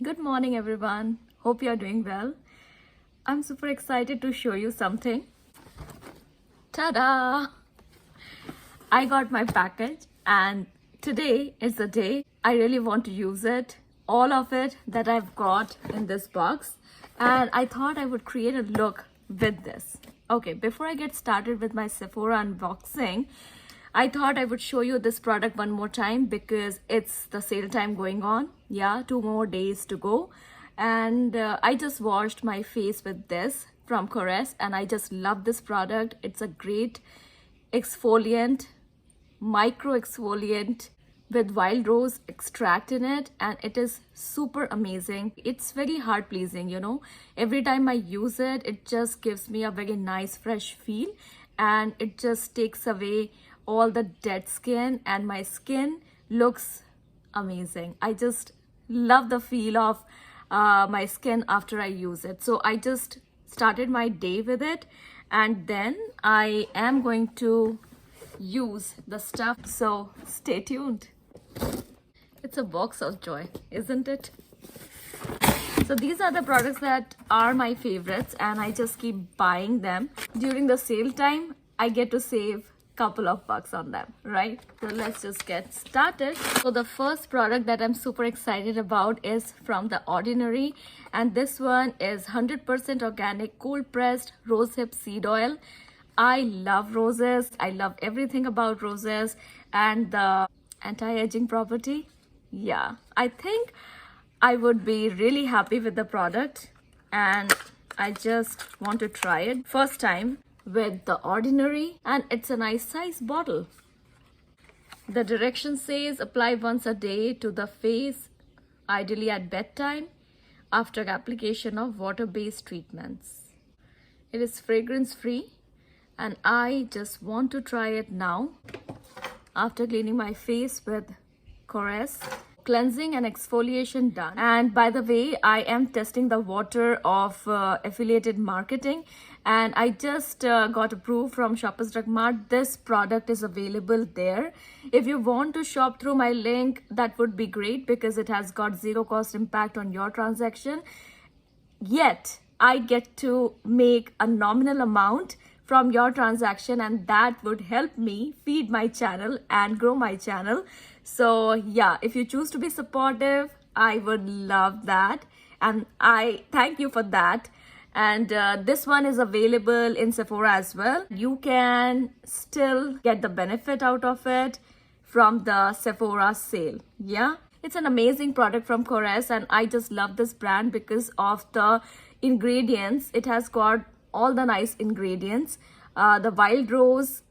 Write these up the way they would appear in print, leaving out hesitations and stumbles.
Good morning, everyone. Hope you're doing well. I'm super excited to show you something. Ta-da! I got my package, and today is the day I really want to use it. All of it that I've got in this box, and I thought I would create a look with this. Okay, before I get started with my Sephora unboxing, I thought I would show you this product one more time because it's the sale time going on. Yeah, 2 more days to go. And I just washed my face with this from Korres, and I just love this product. It's a great exfoliant, micro exfoliant with wild rose extract in it, and it is super amazing. It's very heart pleasing, you know. Every time I use it, it just gives me a very nice fresh feel, and it just takes away all the dead skin, and my skin looks amazing. I just love the feel of my skin after I use it. So I just started my day with it, and then I am going to use the stuff, so stay tuned. It's a box of joy, isn't it? So these are the products that are my favorites, and I just keep buying them. During the sale time, I get to save couple of bucks on them, right? So let's just get started. So the first product that I'm super excited about is from The Ordinary, and this one is 100% organic cold pressed rosehip seed oil. I love roses. I love everything about roses, and the anti-aging property. Yeah, I think I would be really happy with the product, and I just want to try it first time with The Ordinary, and it's a nice size bottle. The direction says apply once a day to the face, ideally at bedtime after application of water-based treatments. It is fragrance free, and I just want to try it now after cleaning my face with Korres. Cleansing and exfoliation done. And by the way, I am testing the water of affiliated marketing, and I just got approved from Shoppers Drug Mart. This product is available there. If you want to shop through my link, that would be great because it has got zero cost impact on your transaction. Yet I get to make a nominal amount from your transaction, and that would help me feed my channel and grow my channel. So yeah, if you choose to be supportive, I would love that, and I thank you for that. And this one is available in Sephora as well. You can still get the benefit out of it from the Sephora sale. Yeah, it's an amazing product from Korres, and I just love this brand because of the ingredients. It has got all the nice ingredients. The wild rose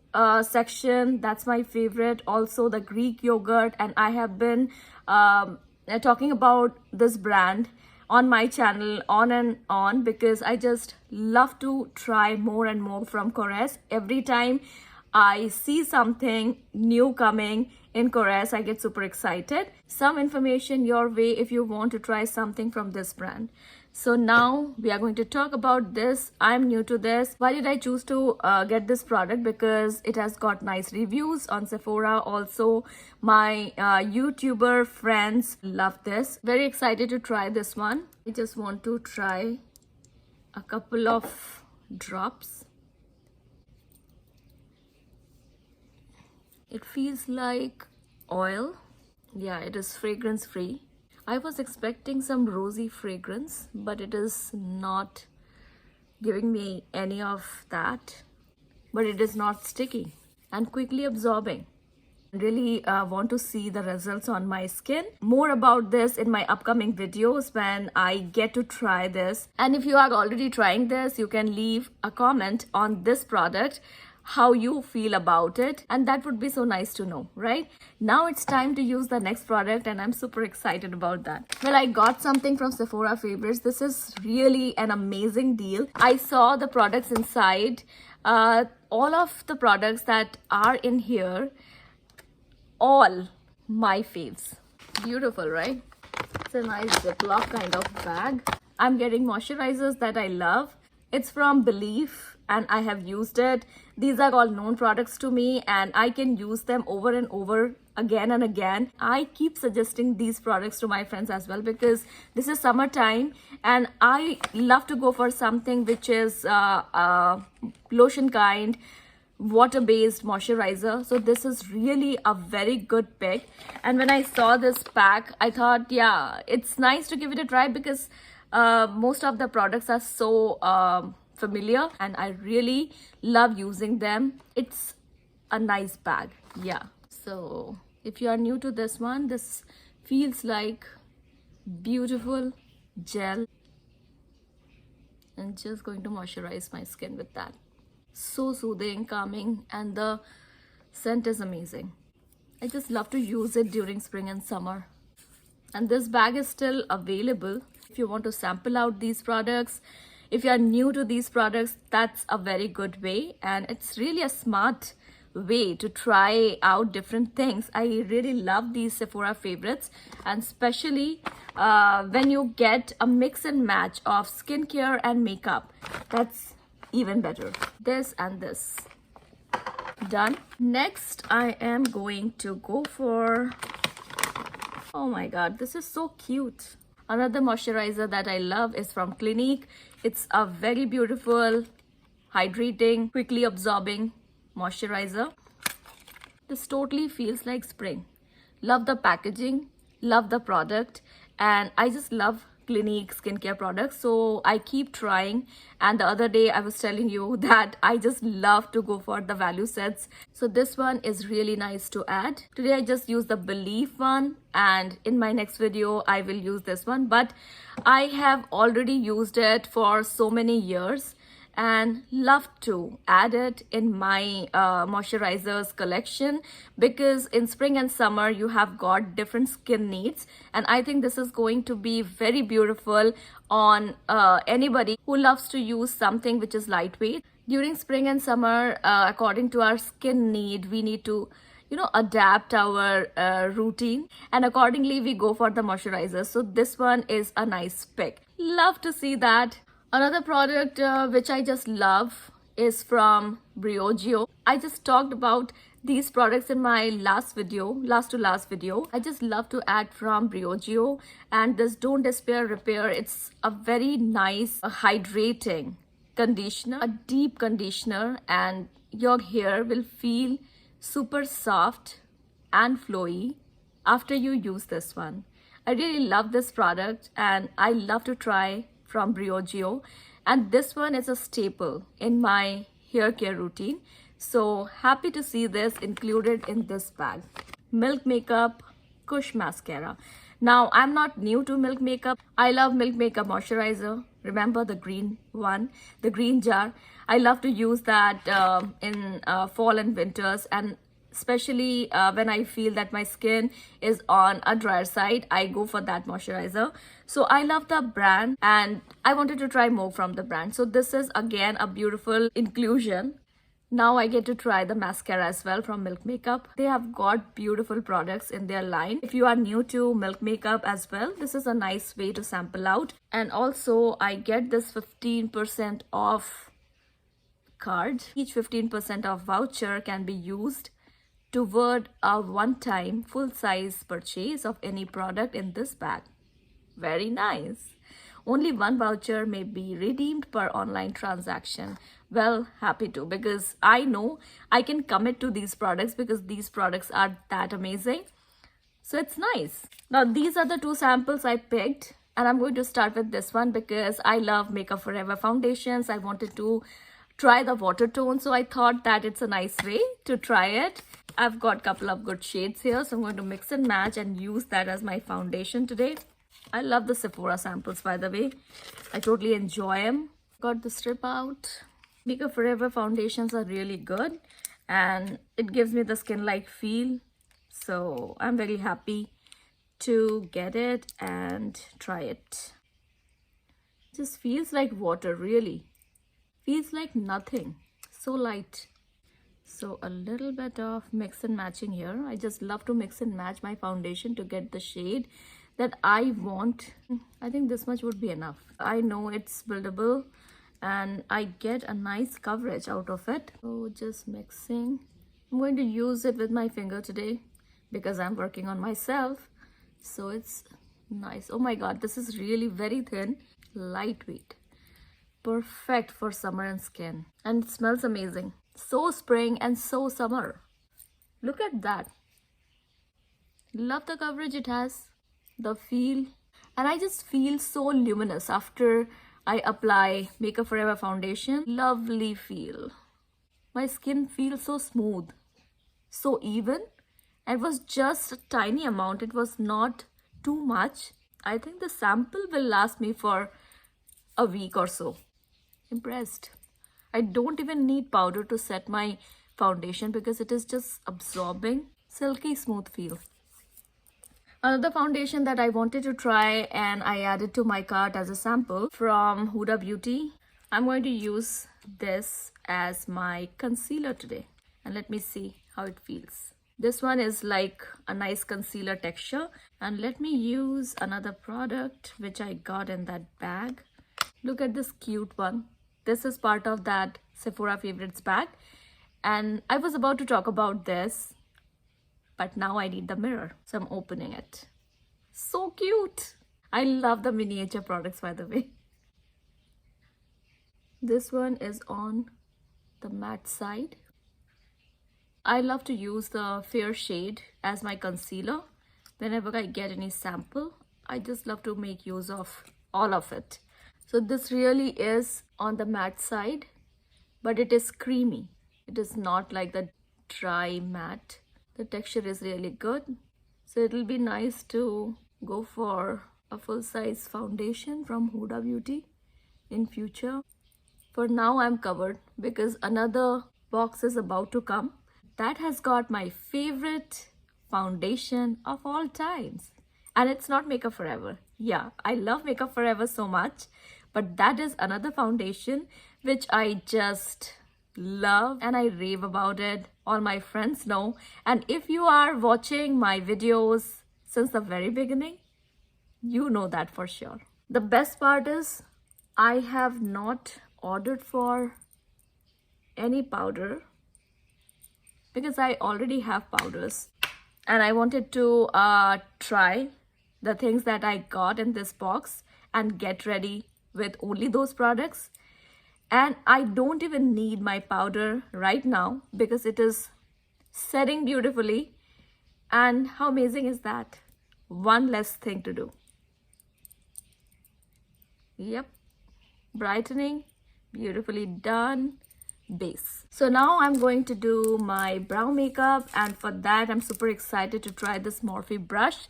section, that's my favorite. Also the Greek yogurt, and I have been talking about this brand on my channel on and on because I just love to try more and more from Korres. Every time I see something new coming in Korres, I get super excited. Some information your way if you want to try something from this brand. So now we are going to talk about this. I'm new to this. Why did I choose to get this product? Because it has got nice reviews on Sephora. Also, my YouTuber friends love this. Very excited to try this one. I just want to try a couple of drops. It feels like oil. Yeah, it is fragrance free. I was expecting some rosy fragrance, but it is not giving me any of that. But it is not sticky and quickly absorbing. Really want to see the results on my skin. More about this in my upcoming videos when I get to try this. And if you are already trying this, you can leave a comment on this product, how you feel about it, and that would be so nice to know, right? Now it's time to use the next product, and I'm super excited about that. Well, I got something from Sephora Favorites. This is really an amazing deal. I saw the products inside. All of the products that are in here, all my faves. Beautiful, right? It's a nice Ziploc kind of bag. I'm getting moisturizers that I love. It's from Belif, and I have used it. These are all known products to me, and I can use them over and over again and again. I keep suggesting these products to my friends as well because this is summertime and I love to go for something which is lotion kind, water-based moisturizer. So this is really a very good pick. And when I saw this pack, I thought, yeah, it's nice to give it a try because most of the products are so familiar and I really love using them. It's a nice bag. Yeah. So if you are new to this one, this feels like beautiful gel and just going to moisturize my skin with that. So soothing, calming, and the scent is amazing. I just love to use it during spring and summer. And this bag is still available. If you want to sample out these products, if you are new to these products, that's a very good way. And it's really a smart way to try out different things. I really love these Sephora favorites, and especially when you get a mix and match of skincare and makeup. That's even better. This and this. Done. Next, I am going to go for, oh my god, this is so cute. Another moisturizer that I love is from Clinique. It's a very beautiful, hydrating, quickly absorbing moisturizer. This totally feels like spring. Love the packaging, love the product, and I just love Clinique skincare products, so I keep trying. And the other day I was telling you that I just love to go for the value sets, so this one is really nice to add. Today I just used the Believe one, and in my next video I will use this one, but I have already used it for so many years and love to add it in my moisturizers collection because in spring and summer you have got different skin needs, and I think this is going to be very beautiful on anybody who loves to use something which is lightweight. During spring and summer, according to our skin need, we need to adapt our routine, and accordingly we go for the moisturizer. So this one is a nice pick. Love to see that. Another product which I just love is from Briogeo. I just talked about these products in my last to last video. I just love to add from Briogeo, and this Don't Despair Repair. It's a very nice hydrating conditioner, a deep conditioner, and your hair will feel super soft and flowy after you use this one. I really love this product and I love to try from Briogeo, and this one is a staple in my hair care routine. So happy to see this included in this bag. Milk Makeup Kush Mascara. Now I'm not new to Milk Makeup. I love Milk Makeup moisturizer. Remember the green one, the green jar. I love to use that in fall and winters, and especially when I feel that my skin is on a drier side, I go for that moisturizer. So I love the brand and I wanted to try more from the brand. So this is again a beautiful inclusion. Now I get to try the mascara as well from Milk Makeup. They have got beautiful products in their line. If you are new to Milk Makeup as well, this is a nice way to sample out. And also I get this 15% off card. Each 15% off voucher can be used toward a one-time full-size purchase of any product in this bag. Very nice. Only one voucher may be redeemed per online transaction. Well, happy to, because I know I can commit to these products because these products are that amazing. So it's nice. Now these are the two samples I picked, and I'm going to start with this one because I love Makeup Forever foundations. I wanted to try the water tone, so I thought that it's a nice way to try it. I've got a couple of good shades here, so I'm going to mix and match and use that as my foundation today. I love the Sephora samples, by the way. I totally enjoy them. Got the strip out. Makeup Forever foundations are really good and it gives me the skin-like feel. So I'm very happy to get it and try it. It just feels like water, really. Feels like nothing. So light. So a little bit of mix and matching here. I just love to mix and match my foundation to get the shade that I want. I think this much would be enough. I know it's buildable and I get a nice coverage out of it. So just mixing. I'm going to use it with my finger today because I'm working on myself. So it's nice. Oh my god, this is really very thin, lightweight, perfect for summer and skin, and it smells amazing. So spring and so summer. Look at that. Love the coverage it has, the feel, and I just feel so luminous after I apply Makeup Forever foundation. Lovely feel. My skin feels so smooth, so even. It was just a tiny amount, it was not too much. I think the sample will last me for a week or so. Impressed. I don't even need powder to set my foundation because it is just absorbing. Silky smooth feel. Another foundation that I wanted to try and I added to my cart as a sample from Huda Beauty. I'm going to use this as my concealer today. And let me see how it feels. This one is like a nice concealer texture. And let me use another product which I got in that bag. Look at this cute one. This is part of that Sephora favorites bag. And I was about to talk about this, but now I need the mirror. So I'm opening it. So cute. I love the miniature products, by the way. This one is on the matte side. I love to use the fair shade as my concealer. Whenever I get any sample, I just love to make use of all of it. So this really is on the matte side, but it is creamy. It is not like the dry matte. The texture is really good. So it'll be nice to go for a full-size foundation from Huda Beauty in future. For now, I'm covered because another box is about to come. That has got my favorite foundation of all times. And it's not Makeup Forever. Yeah, I love Makeup Forever so much. But that is another foundation which I just love and I rave about it. All my friends know. And if you are watching my videos since the very beginning, you know that for sure. The best part is I have not ordered for any powder because I already have powders and I wanted to try the things that I got in this box and get ready with only those products. And I don't even need my powder right now because it is setting beautifully. And how amazing is that? One less thing to do. Yep, brightening, beautifully done. Base. So now I'm going to do my brow makeup, and for that I'm super excited to try this Morphe brush.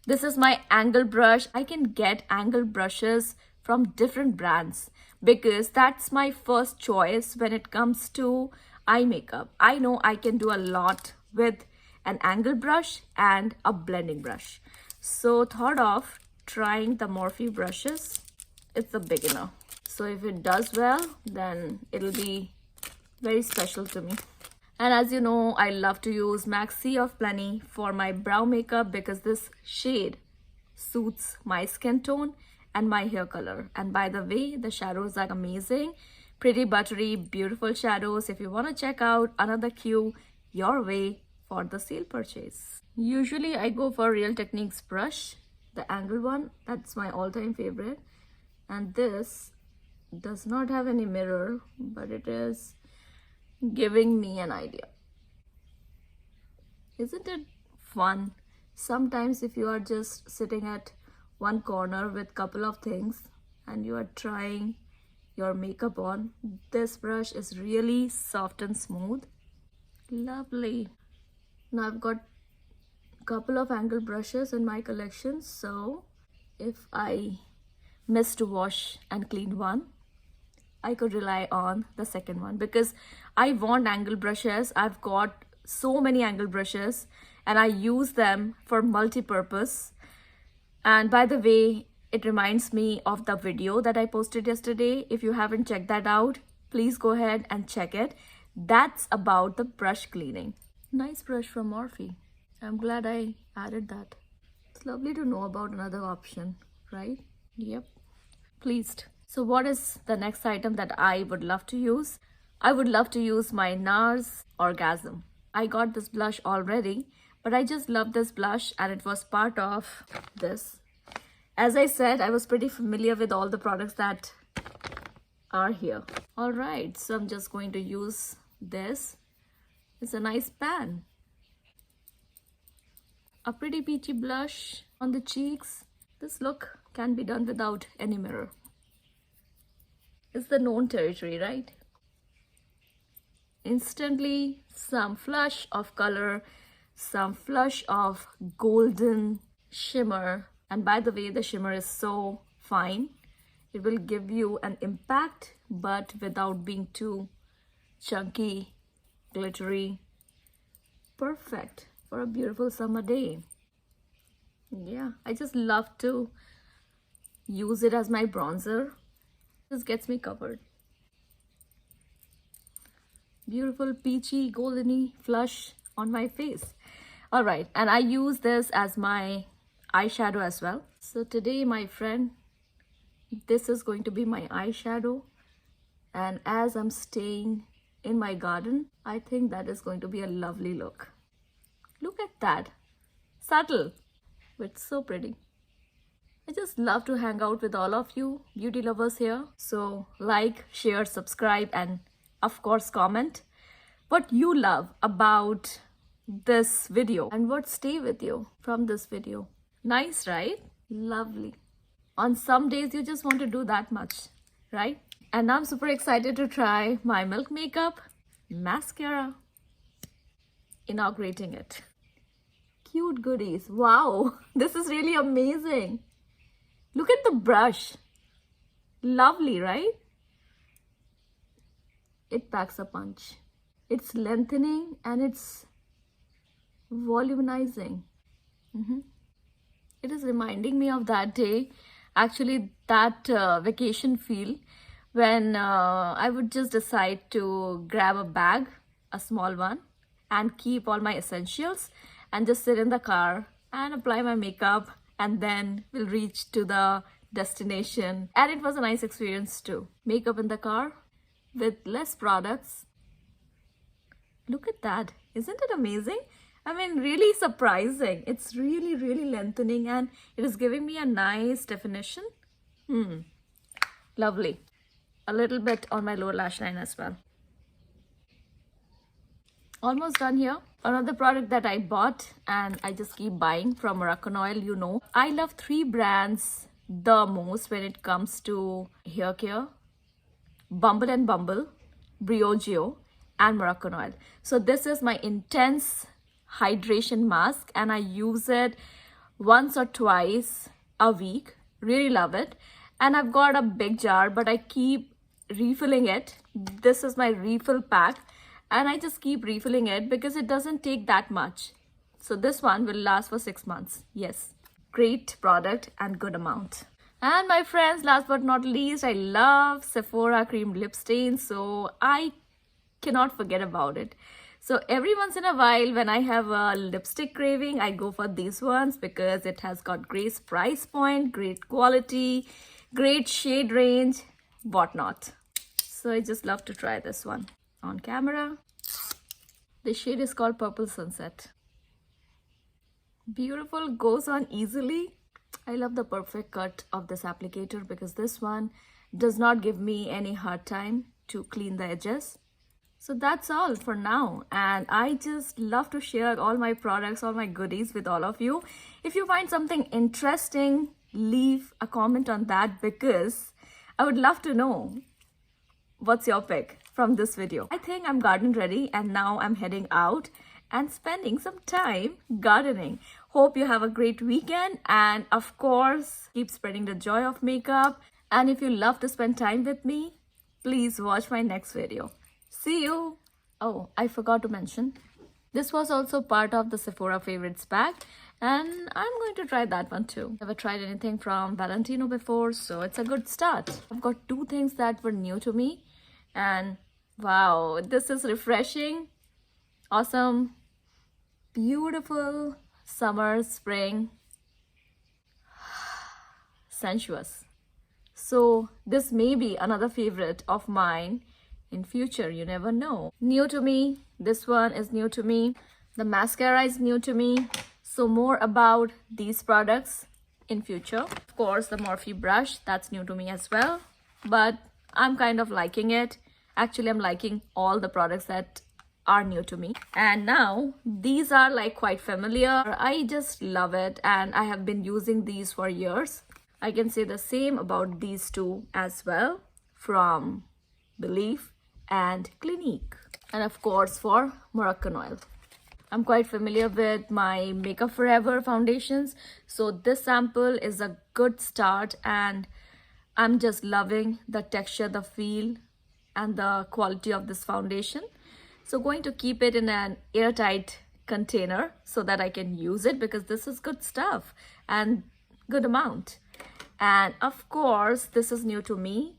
This is my angle brush. I can get angle brushes from different brands because that's my first choice when it comes to eye makeup. I know I can do a lot with an angle brush and a blending brush. So thought of trying the Morphe brushes. It's a beginner. So if it does well, then it'll be very special to me. And as you know, I love to use Maxi of Plenty for my brow makeup because this shade suits my skin tone and my hair color. And by the way, the shadows are amazing. Pretty buttery, beautiful shadows. If you want to check out another cue your way for the sale purchase. Usually I go for Real Techniques brush, the angle one. That's my all-time favorite. And this does not have any mirror, but it is giving me an idea. Isn't it fun? Sometimes if you are just sitting at one corner with couple of things and you are trying your makeup on, this brush is really soft and smooth. Lovely. Now I've got a couple of angle brushes in my collection, so if I miss to wash and clean one, I could rely on the second one because I want angle brushes. I've got so many angle brushes and I use them for multi-purpose. And by the way, it reminds me of the video that I posted yesterday. If you haven't checked that out, please go ahead and check it. That's about the brush cleaning. Nice brush from Morphe. I'm glad I added that. It's lovely to know about another option, right? Yep. Pleased. So what is the next item that I would love to use? I would love to use my NARS Orgasm. I got this blush already, But I just love this blush and it was part of this. As I said, I was pretty familiar with all the products that are here. All right, so I'm just going to use this. It's a nice pan. A pretty peachy blush on the cheeks. This look can be done without any mirror. It's the known territory, right? Instantly, some flush of color, some flush of golden shimmer. And by the way, the shimmer is so fine. It will give you an impact, but without being too chunky, glittery. Perfect for a beautiful summer day. Yeah, I just love to use it as my bronzer. This gets me covered. Beautiful peachy, goldeny flush on my face. All right, and I use this as my eyeshadow as well. So today, my friend, this is going to be my eyeshadow. And as I'm staying in my garden, I think that is going to be a lovely look. Look at that. Subtle, but so pretty. I just love to hang out with all of you beauty lovers here. So like, share, subscribe, and of course comment what you love about this video and what stay with you from this video. Nice, right? Lovely. On some days you just want to do that much, right? And I'm super excited to try my Milk Makeup mascara. Inaugurating it. Cute goodies. Wow, this is really amazing. Look at the brush. Lovely, right? It packs a punch. It's lengthening and it's volumizing. It is reminding me of that day, actually that vacation feel when I would just decide to grab a bag, a small one, and keep all my essentials and just sit in the car and apply my makeup, and then we'll reach to the destination. And it was a nice experience too. Makeup in the car with less products. Look at that. Isn't it amazing? I mean, really surprising. It's really, really lengthening and it is giving me a nice definition. Lovely. A little bit on my lower lash line as well. Almost done here. Another product that I bought and I just keep buying from Moroccanoil, you know. I love 3 brands the most when it comes to hair care. Bumble and Bumble, Briogeo, and Moroccanoil. So this is my intense hydration mask and I use it once or twice a week. Really love it. And I've got a big jar, but I keep refilling it. This is my refill pack and I just keep refilling it because it doesn't take that much. So this one will last for 6 months. Yes, great product and good amount. And my friends, last but not least, I love Sephora cream lip stain, so I cannot forget about it. So every once in a while when I have a lipstick craving, I go for these ones because it has got great price point, great quality, great shade range, whatnot. So I just love to try this one on camera. The shade is called Purple Sunset. Beautiful, goes on easily. I love the perfect cut of this applicator because this one does not give me any hard time to clean the edges. So that's all for now, and I just love to share all my products, all my goodies with all of you. If you find something interesting, leave a comment on that because I would love to know what's your pick from this video. I think I'm garden ready and now I'm heading out and spending some time gardening. Hope you have a great weekend and of course keep spreading the joy of makeup. And if you love to spend time with me, please watch my next video. See you. Oh, I forgot to mention, this was also part of the Sephora favorites bag and I'm going to try that one too. Never tried anything from Valentino before, so it's a good start. I've got 2 things that were new to me and wow, this is refreshing, awesome, beautiful, summer, spring, sensuous. So this may be another favorite of mine in future, you never know. New to me, this one is new to me. The mascara is new to me, so more about these products in future. Of course, the Morphe brush, that's new to me as well, but I'm kind of liking it. Actually, I'm liking all the products that are new to me. And now these are like quite familiar. I just love it and I have been using these for years. I can say the same about these two as well, from Belief and Clinique. And of course for Moroccan Oil. I'm quite familiar with my Makeup Forever foundations, so this sample is a good start and I'm just loving the texture, the feel and the quality of this foundation. So going to keep it in an airtight container so that I can use it, because this is good stuff and good amount. And of course, this is new to me,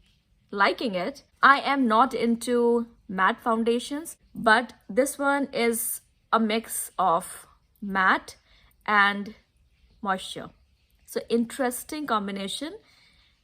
liking it. I am not into matte foundations, but this one is a mix of matte and moisture. So interesting combination.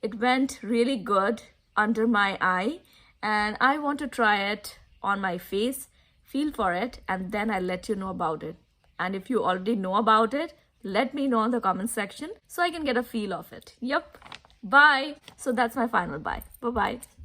It went really good under my eye and I want to try it on my face, feel for it, and then I'll let you know about it. And if you already know about it, let me know in the comment section so I can get a feel of it. Yep. Bye. So that's my final bye. Bye-bye.